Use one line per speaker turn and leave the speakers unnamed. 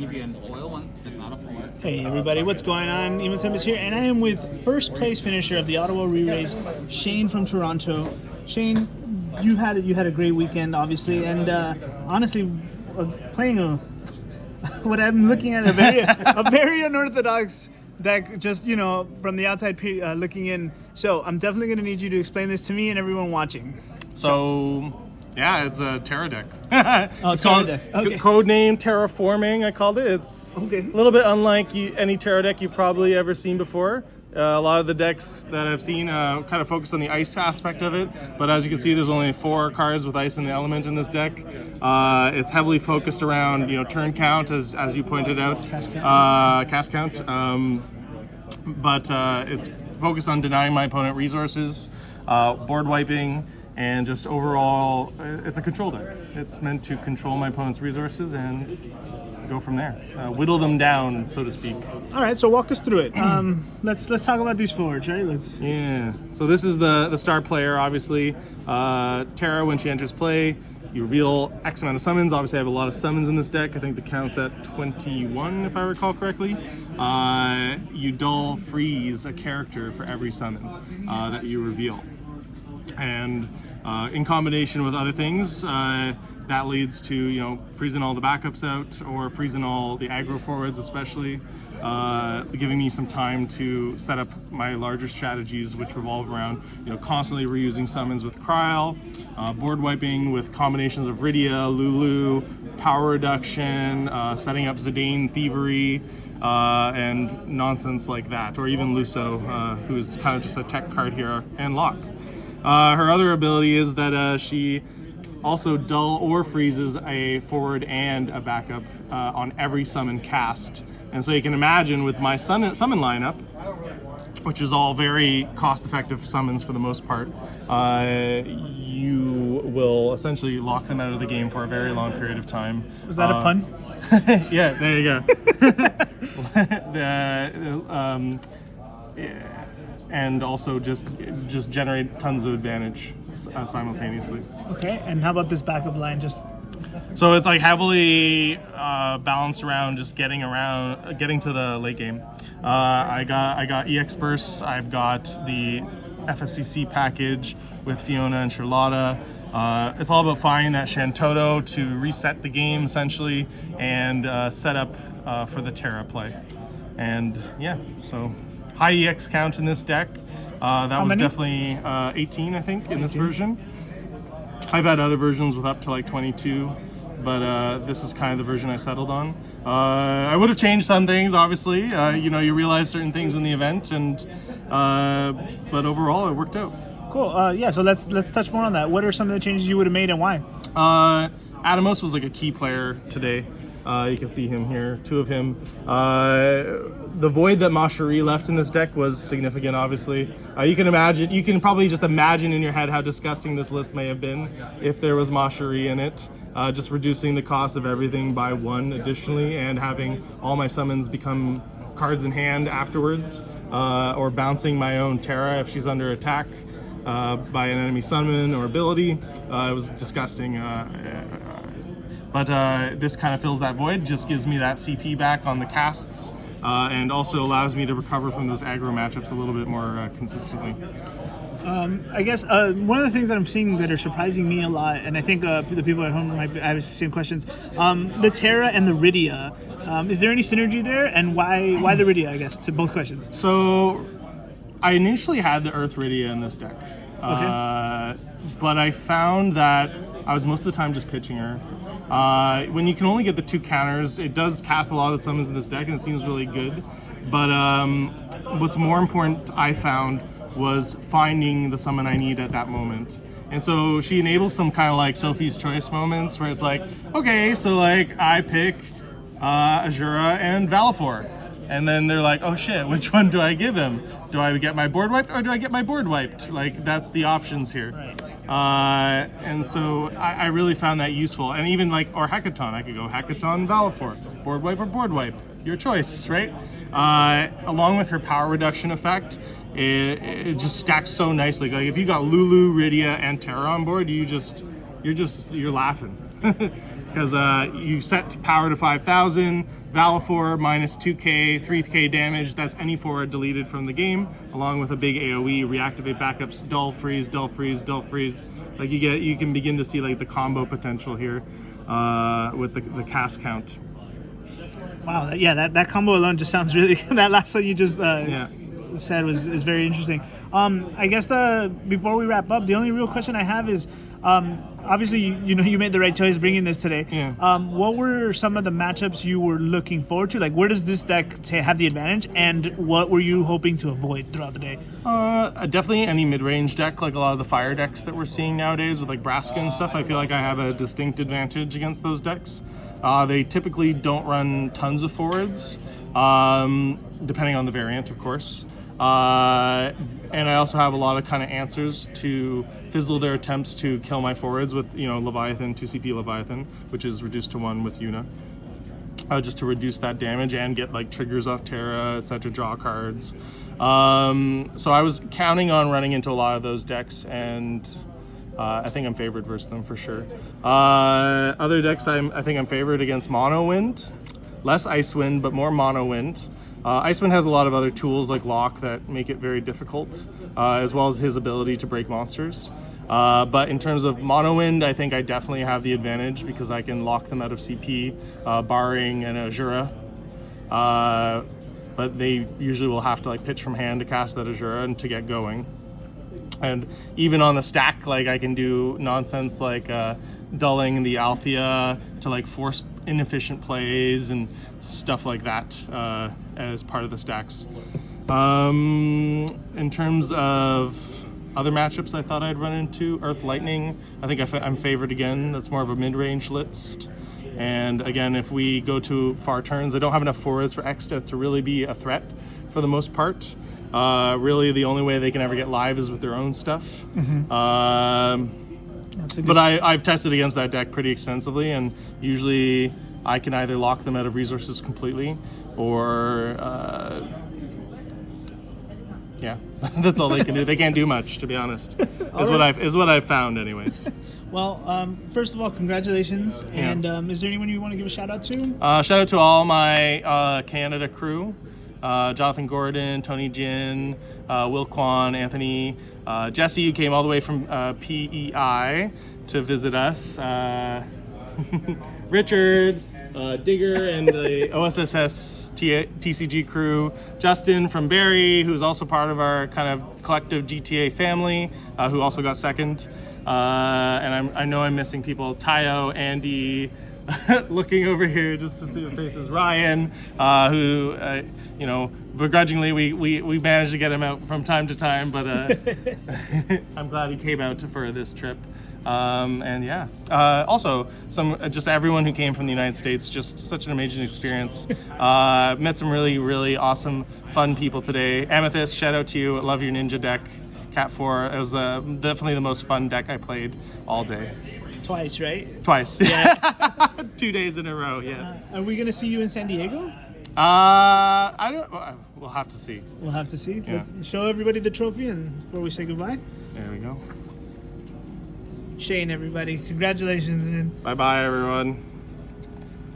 give you an oil one. It's not a floor.
Hey everybody, what's going on? Emotem is here, and I am with first place finisher of the Ottawa ReRaise, Shane from Toronto. Shane, you had a great weekend, obviously, and honestly, playing what I'm looking at a very unorthodox deck, just from the outside looking in. So I'm definitely going to need you to explain this to me and everyone watching.
So yeah, it's a Terra deck.
It's called okay.
Codename Terraforming. I called it. It's
okay.
A little bit unlike any Terra deck you've probably ever seen before. A lot of the decks that I've seen kind of focus on the ice aspect of it, but as you can see, there's only 4 cards with ice in the element in this deck. It's heavily focused around turn count, as you pointed out, cast count. But it's focused on denying my opponent resources, board wiping, and just overall, it's a control deck. It's meant to control my opponent's resources and go from there, whittle them down, so to speak.
All right, so walk us through it. Let's talk about these forwards, right?
Yeah. So this is the star player, obviously. Terra, when she enters play, you reveal X amount of summons. Obviously, I have a lot of summons in this deck. I think the count's at 21, if I recall correctly. You dull freeze a character for every summon that you reveal. And in combination with other things, that leads to freezing all the backups out, or freezing all the aggro forwards, especially giving me some time to set up my larger strategies, which revolve around constantly reusing summons with Kryl, board wiping with combinations of Rydia, Lulu, power reduction, setting up Zidane Thievery, and nonsense like that, or even Luso, who's kind of just a tech card here, and Locke. Her other ability is that she also dull or freezes a forward and a backup on every summon cast. And so you can imagine with my summon lineup, which is all very cost-effective summons for the most part, you will essentially lock them out of the game for a very long period of time.
Was that a pun?
Yeah, there you go. And also just generate tons of advantage simultaneously.
Okay, and how about this backup line?
So it's like heavily balanced around just getting to the late game. I got EX bursts. I've got the FFTCG package with Fiona and Charlotta. It's all about finding that Shantoto to reset the game essentially and set up for the Terra play. And yeah, so high EX count in this deck. That was definitely 18, I think, in this version. I've had other versions with up to like 22, but this is kind of the version I settled on. I would have changed some things, obviously. You realize certain things in the event, but overall it worked out.
Cool. Yeah. So let's touch more on that. What are some of the changes you would have made, and why?
Atomos was like a key player today. You can see him here, 2 of him. The void that Mashari left in this deck was significant, obviously. You can probably just imagine in your head how disgusting this list may have been if there was Mashari in it. Just reducing the cost of everything by 1 additionally, and having all my summons become cards in hand afterwards, or bouncing my own Terra if she's under attack by an enemy summon or ability. It was disgusting. But this kind of fills that void, just gives me that CP back on the casts, and also allows me to recover from those aggro matchups a little bit more consistently.
I guess one of the things that I'm seeing that are surprising me a lot, and I think the people at home might have the same questions, the Terra and the Rydia. Is there any synergy there, and why the Rydia, I guess, to both questions?
So I initially had the Earth Rydia in this deck, but I found that I was most of the time just pitching her. When you can only get the 2 counters, it does cast a lot of the summons in this deck, and it seems really good. But what's more important, I found, was finding the summon I need at that moment. And so she enables some kind of like Sophie's Choice moments where it's like, okay, so like I pick Azura and Valifor. And then they're like, oh shit, which one do I give him? Do I get my board wiped or do I get my board wiped? Like, that's the options here. Right. And so I really found that useful. And even like, or Hackathon, I could go Hackathon, Valifor, board wipe or board wipe, your choice, right? Along with her power reduction effect, it just stacks so nicely. Like if you got Lulu, Rydia, and Terra on board, you're laughing. Because you set power to 5,000, Valifor minus 2k, 3k damage. That's any forward deleted from the game, along with a big AoE, reactivate backups, dull freeze, dull freeze, dull freeze. Like you can begin to see like the combo potential here with the cast count.
Wow, that combo alone just sounds really. That last one you just said is very interesting. I guess before we wrap up, the only real question I have is, obviously you made the right choice bringing this today.
Yeah.
What were some of the matchups you were looking forward to? Like, where does this deck have the advantage, and what were you hoping to avoid throughout the day?
Definitely any mid-range deck, like a lot of the fire decks that we're seeing nowadays with like Braska and stuff. I feel like I have a distinct advantage against those decks. They typically don't run tons of forwards, depending on the variant, of course. And I also have a lot of kind of answers to fizzle their attempts to kill my forwards with, Leviathan, 2CP Leviathan, which is reduced to 1 with Yuna. Just to reduce that damage and get like triggers off Terra, etc., draw cards. So I was counting on running into a lot of those decks, and I think I'm favored versus them for sure. Other decks I think I'm favored against Mono Wind. Less Icewind, but more Mono Wind. Icewind has a lot of other tools like Lock that make it very difficult, as well as his ability to break monsters. But in terms of Mono Wind, I think I definitely have the advantage because I can lock them out of CP, barring an Azura. But they usually will have to like pitch from hand to cast that Azura and to get going. And even on the stack, like I can do nonsense like dulling the Althea to like force inefficient plays and stuff like that as part of the stacks. In terms of other matchups I thought I'd run into, Earth Lightning, I think I'm favored again. That's more of a mid-range list. And again, if we go to far turns, I don't have enough forwards for Exta to really be a threat for the most part. Really, the only way they can ever get live is with their own stuff. But I've tested against that deck pretty extensively, and usually I can either lock them out of resources completely, or that's all they can do. They can't do much, to be honest. Is what I've found, anyways.
Well, first of all, congratulations.
Yeah.
And is there anyone you want to give a shout out to?
Shout out to all my Canada crew. Jonathan Gordon, Tony Jin, Will Kwan, Anthony, Jesse, who came all the way from PEI to visit us, Richard, Digger, and the OSSS TCG crew, Justin from Barrie, who's also part of our kind of collective GTA family, who also got second. And I know I'm missing people, Tayo, Andy, looking over here just to see the faces, Ryan, who, begrudgingly we managed to get him out from time to time, but I'm glad he came out for this trip. Also just everyone who came from the United States, just such an amazing experience. Met some really, really awesome, fun people today. Amethyst, shout out to you. I love your ninja deck. Cat 4, it was definitely the most fun deck I played all day.
Twice, right?
Twice.
Yeah.
2 days in a row, yeah.
Are we going to see you in San Diego?
We'll have to see.
We'll have to see.
Yeah.
Let's show everybody the trophy and before we say goodbye.
There we go.
Shane, everybody. Congratulations.
Bye-bye, everyone.